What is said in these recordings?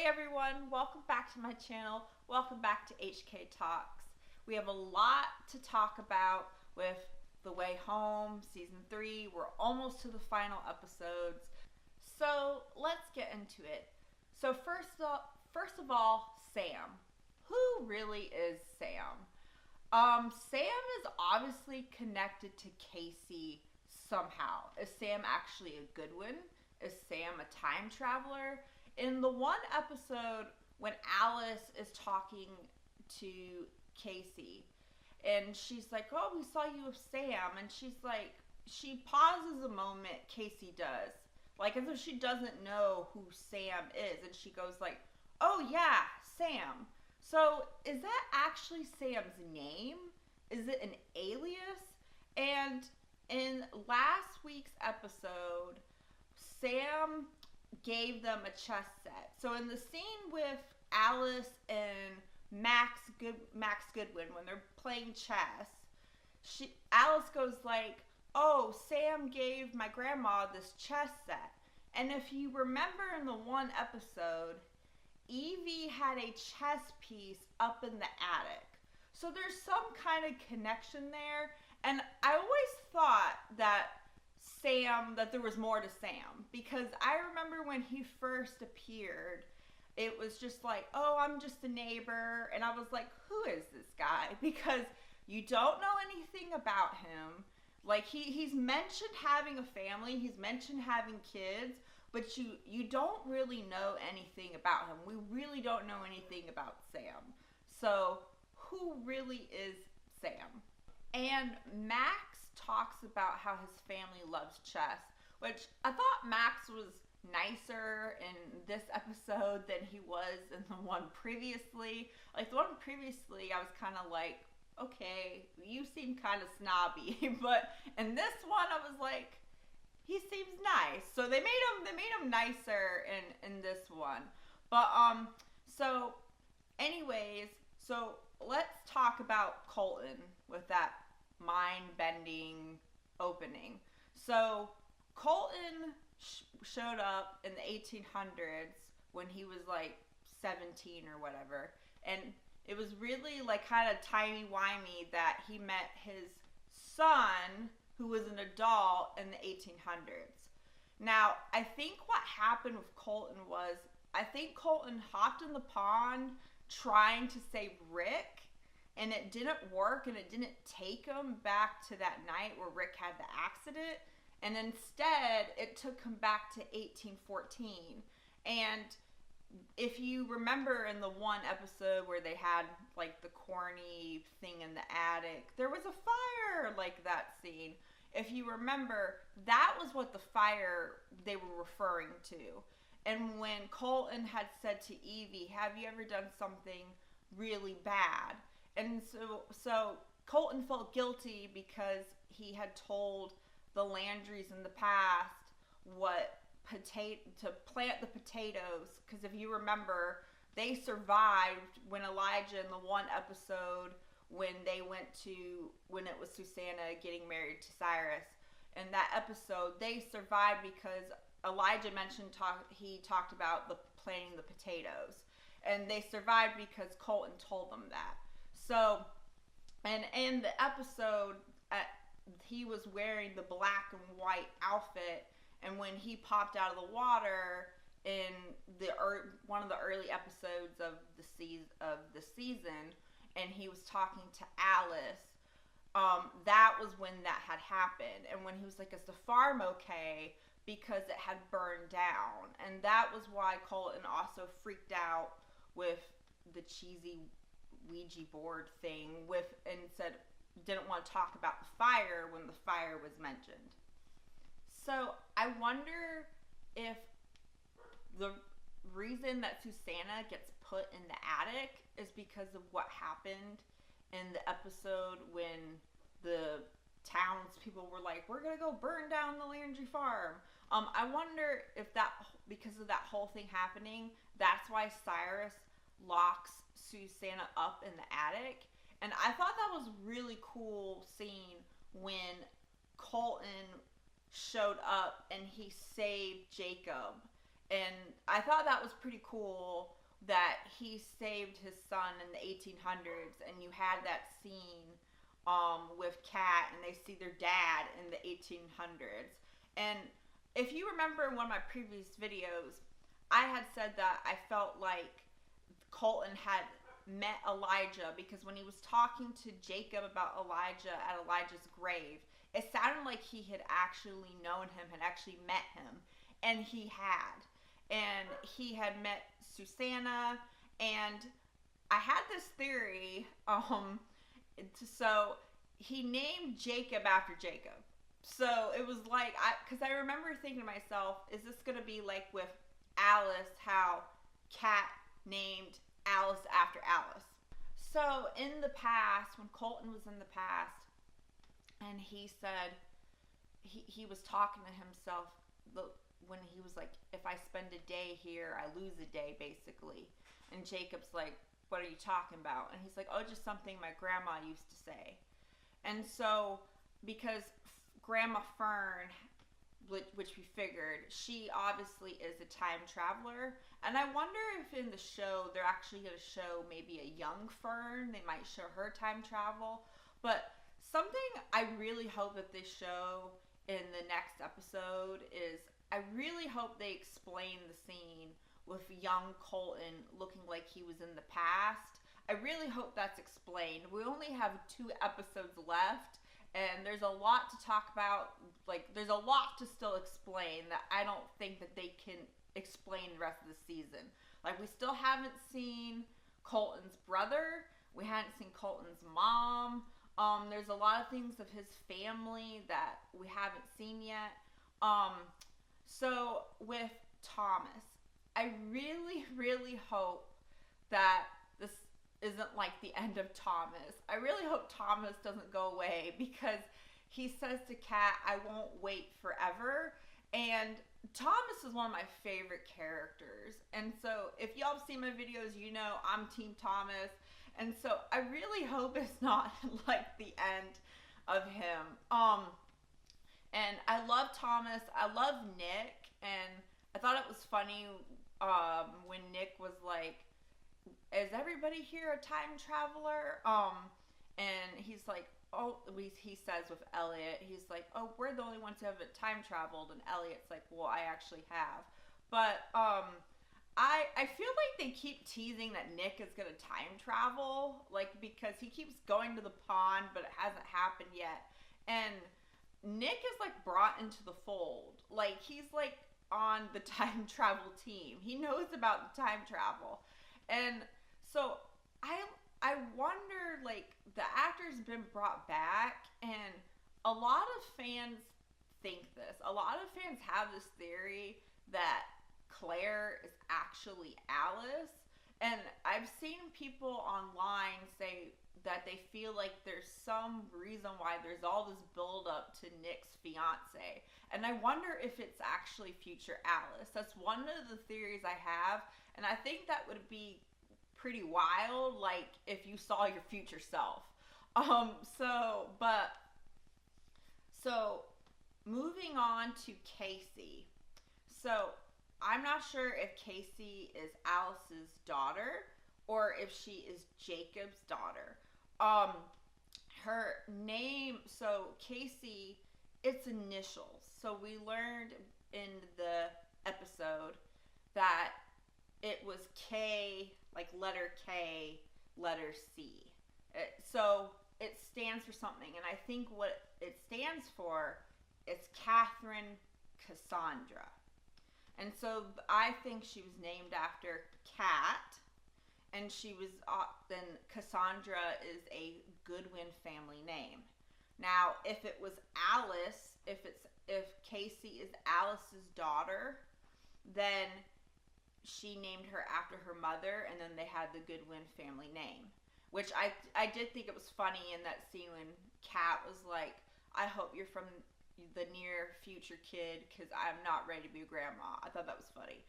everyone, welcome back to my channel. Welcome back to HK Talks. We have a lot to talk about with The Way Home, Season 3. We're almost to the final episodes. So let's get into it. So first of all, Sam. Who really is Sam? Sam is obviously connected to Casey somehow. Is Sam actually a good one? Is Sam a time traveler? In the one episode when Alice is talking to Casey and she's like, oh, we saw you with Sam, and she's like, she pauses a moment, Casey does, like as if she doesn't know who Sam is, and she goes like, oh yeah, Sam. So is that actually Sam's name? Is it an alias? And in last week's episode, Sam gave them a chess set. So in the scene with Alice and Max Goodwin, when they're playing chess, Alice goes like, oh, Sam gave my grandma this chess set. And if you remember in the one episode, Evie had a chess piece up in the attic. So there's some kind of connection there. And I always thought that there was more to Sam, because I remember when he first appeared, it was just like, oh, I'm just a neighbor, and I was like, who is this guy? Because you don't know anything about him. Like he's mentioned having a family, he's mentioned having kids, but you don't really know anything about him. We really don't know anything about Sam. So who really is Sam? And Max talks about how his family loves chess, which I thought Max was nicer in this episode than he was in the one previously. Like the one previously, I was kind of like, okay, you seem kind of snobby, but in this one, I was like, he seems nice. So they made him nicer in this one. But so anyways, so let's talk about Colton with that mind-bending opening. So Colton showed up in the 1800s when he was like 17 or whatever, and it was really like kind of timey-wimey that he met his son, who was an adult, in the 1800s. Now, I think what happened with Colton was, I think Colton hopped in the pond trying to save Rick, and it didn't work, and it didn't take him back to that night where Rick had the accident, and instead it took him back to 1814. And if you remember in the one episode where they had like the corny thing in the attic, there was a fire, like that scene. If you remember, that was what the fire they were referring to. And when Colton had said to Evie, have you ever done something really bad? And so Colton felt guilty because he had told the Landrys in the past to plant the potatoes. Because if you remember, they survived when Elijah, in the one episode when it was Susanna getting married to Cyrus, in that episode, they survived because Elijah mentioned he talked about planting the potatoes. And they survived because Colton told them that. So, and in the episode, he was wearing the black and white outfit, and when he popped out of the water in one of the early episodes of the season, and he was talking to Alice, that was when that had happened. And when he was like, is the farm okay? Because it had burned down. And that was why Colton also freaked out with the cheesy Ouija board thing and said didn't want to talk about the fire when the fire was mentioned. So I wonder if the reason that Susanna gets put in the attic is because of what happened in the episode when the townspeople were like, we're gonna go burn down the Landry farm. I wonder if that, because of that whole thing happening, that's why Cyrus locks Susanna up in the attic. And I thought that was really cool scene when Colton showed up and he saved Jacob. And I thought that was pretty cool that he saved his son in the 1800s, and you had that scene with Kat, and they see their dad in the 1800s. And if you remember in one of my previous videos, I had said that I felt like Colton had met Elijah, because when he was talking to Jacob about Elijah at Elijah's grave, it sounded like he had actually known him, had actually met him, and he had. And he had met Susanna, and I had this theory, so he named Jacob after Jacob. So it was like, because I remember thinking to myself, is this going to be like with Alice, how Kat named Alice after Alice? So in the past, when Colton was in the past, and he said, he was talking to himself, when he was like, if I spend a day here, I lose a day, basically. And Jacob's like, what are you talking about? And he's like, oh, just something my grandma used to say. And so, because Grandma Fern, which we figured, she obviously is a time traveler. And I wonder if in the show, they're actually going to show maybe a young Fern. They might show her time travel. But something I really hope that they show in the next episode is, I really hope they explain the scene with young Colton looking like he was in the past. I really hope that's explained. We only have 2 episodes left, and there's a lot to talk about. Like, there's a lot to still explain that I don't think that they can explain the rest of the season. Like, we still haven't seen Colton's brother. We haven't seen Colton's mom. There's a lot of things of his family that we haven't seen yet. So with Thomas, I really, really hope that this isn't like the end of Thomas. I really hope Thomas doesn't go away, because he says to Kat, I won't wait forever. And Thomas is one of my favorite characters. And so if y'all have seen my videos, you know I'm Team Thomas. And so I really hope it's not like the end of him. And I love Thomas. I love Nick. And I thought it was funny when Nick was like, is everybody here a time traveler? And he's like, oh, he says with Elliot, he's like, oh, we're the only ones who haven't time traveled. And Elliot's like, well, I actually have. But I feel like they keep teasing that Nick is going to time travel, like, because he keeps going to the pond, but it hasn't happened yet. And Nick is like brought into the fold. Like, he's like on the time travel team. He knows about the time travel. And so I wonder, like, the actor's been brought back, and a lot of fans think this. A lot of fans have this theory that Claire is actually Alice. And I've seen people online say that they feel like there's some reason why there's all this build up to Nick's fiance. And I wonder if it's actually future Alice. That's one of the theories I have. And I think that would be pretty wild, like, if you saw your future self. So moving on to Casey. So I'm not sure if Casey is Alice's daughter or if she is Jacob's daughter. Her name, so Casey, it's initials. So we learned in the episode that it was K, like letter K, letter C. So it stands for something, and I think what it stands for is Catherine Cassandra. And so I think she was named after Kat, and she was, then Cassandra is a Goodwin family name. Now, if it was Alice, if Casey is Alice's daughter, then she named her after her mother, and then they had the Goodwin family name. Which I did think it was funny in that scene when Kat was like, I hope you're from the near future, kid, because I'm not ready to be a grandma. I thought that was funny.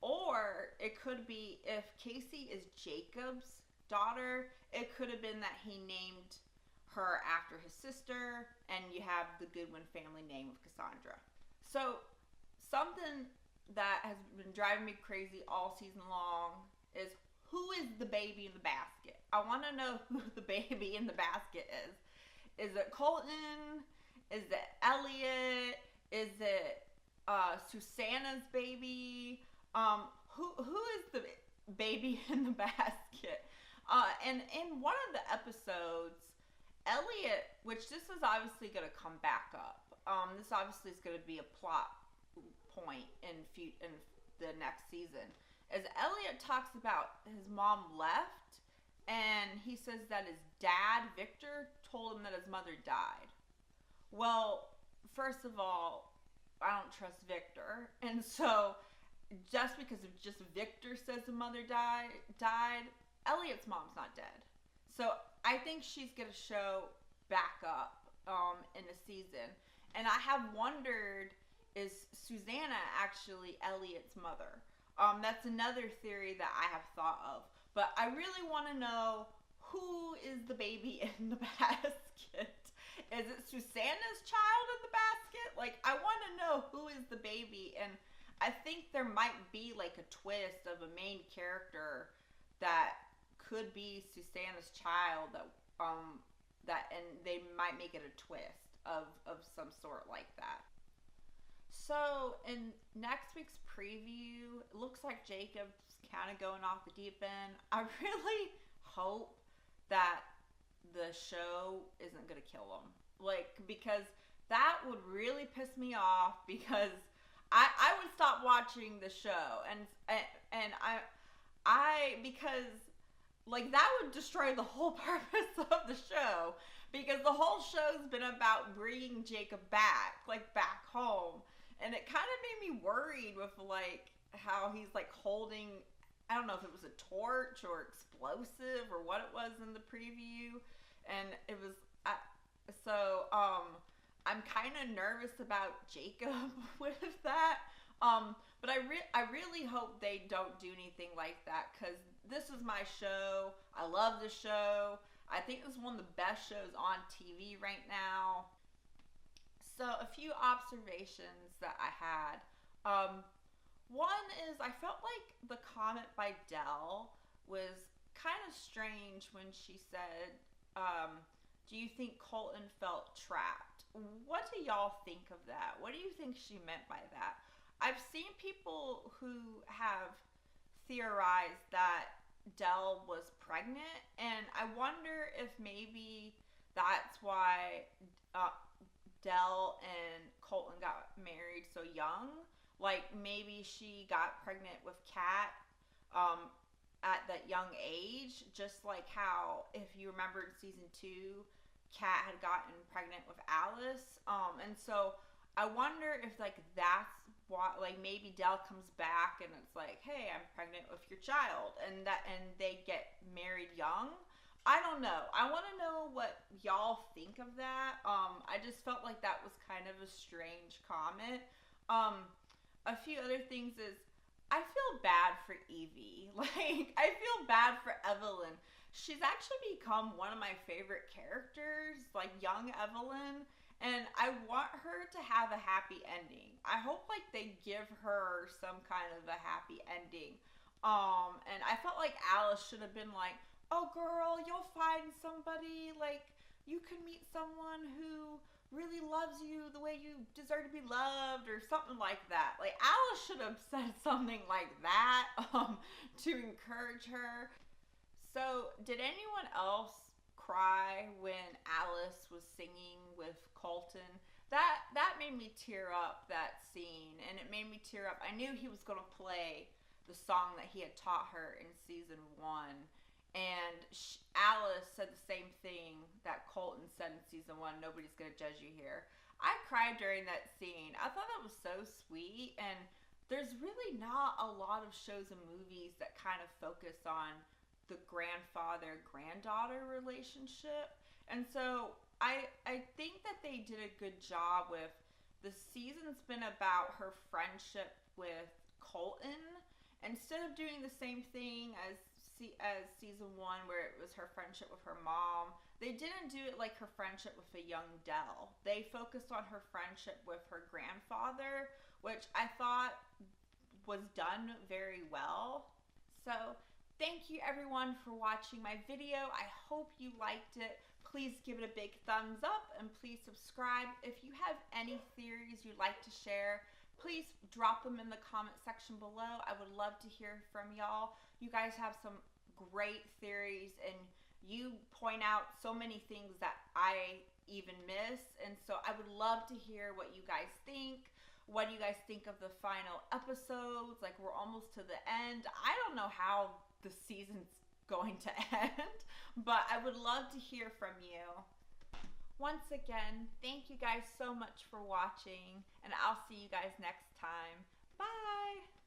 Or it could be, if Casey is Jacob's daughter, it could have been that he named her after his sister, and you have the Goodwin family name of Cassandra. So something that has been driving me crazy all season long is, who is the baby in the basket? I want to know who the baby in the basket is. Is it Colton? Is it Elliot? Is it Susanna's baby? Who is the baby in the basket? And in one of the episodes, Elliot, which this is obviously going to come back up. This obviously is going to be a plot point in the next season. As Elliot talks about his mom left, and he says that his dad, Victor, told him that his mother died. Well, first of all, I don't trust Victor, and so just because of just Victor says the mother died, Elliot's mom's not dead. So I think she's gonna show back up in the season, and I have wondered, is Susanna actually Elliot's mother? That's another theory that I have thought of, but I really want to know, who is the baby in the basket? Is it Susanna's child in the basket? Like, I want to know who is the baby, and I think there might be like a twist of a main character that could be Susanna's child, and they might make it a twist of some sort like that. So in next week's preview, it looks like Jacob's kind of going off the deep end. I really hope that the show isn't going to kill him. Like, because that would really piss me off, because I would stop watching the show, and I because like that would destroy the whole purpose of the show, because the whole show's been about bringing Jacob back home. And it kind of made me worried with, like, how he's, like, holding, I don't know if it was a torch or explosive or what it was in the preview. And it was, I'm kind of nervous about Jacob with that. But I really hope they don't do anything like that, because this is my show. I love the show. I think this is one of the best shows on TV right now. So a few observations that I had. One is, I felt like the comment by Dell was kind of strange when she said, do you think Colton felt trapped? What do y'all think of that? What do you think she meant by that? I've seen people who have theorized that Dell was pregnant, and I wonder if maybe that's why Dell and Colton got married so young. Like, maybe she got pregnant with Kat at that young age, just like how, if you remember in season 2, Kat had gotten pregnant with Alice. And so I wonder if, like, that's why, like, maybe Dell comes back and it's like, hey, I'm pregnant with your child, and they get married young. I don't know. I want to know what y'all think of that. I just felt like that was kind of a strange comment. A few other things is, I feel bad for Evie. Like, I feel bad for Evelyn. She's actually become one of my favorite characters, like young Evelyn, and I want her to have a happy ending. I hope, like, they give her some kind of a happy ending. And I felt like Alice should have been like, oh girl, you'll find somebody, like, you can meet someone who really loves you the way you deserve to be loved, or something like that. Like, Alice should have said something like that to encourage her. So, did anyone else cry when Alice was singing with Colton? That made me tear up, that scene, and it made me tear up. I knew he was going to play the song that he had taught her in season 1. And Alice said the same thing that Colton said in season 1, nobody's going to judge you here. I cried during that scene. I thought that was so sweet, and there's really not a lot of shows and movies that kind of focus on the grandfather-granddaughter relationship. And so I think that they did a good job with, the season's been about her friendship with Colton, instead of doing the same thing as as season 1, where it was her friendship with her mom. They didn't do it like her friendship with a young Dell. They focused on her friendship with her grandfather, which I thought was done very well. So thank you everyone for watching my video. I hope you liked it. Please give it a big thumbs up and please subscribe. If you have any theories you'd like to share, please drop them in the comment section below. I would love to hear from y'all. You guys have some great theories and you point out so many things that I even miss. And so I would love to hear what you guys think. What do you guys think of the final episodes? Like, we're almost to the end. I don't know how the season's going to end, but I would love to hear from you. Once again, thank you guys so much for watching, and I'll see you guys next time. Bye!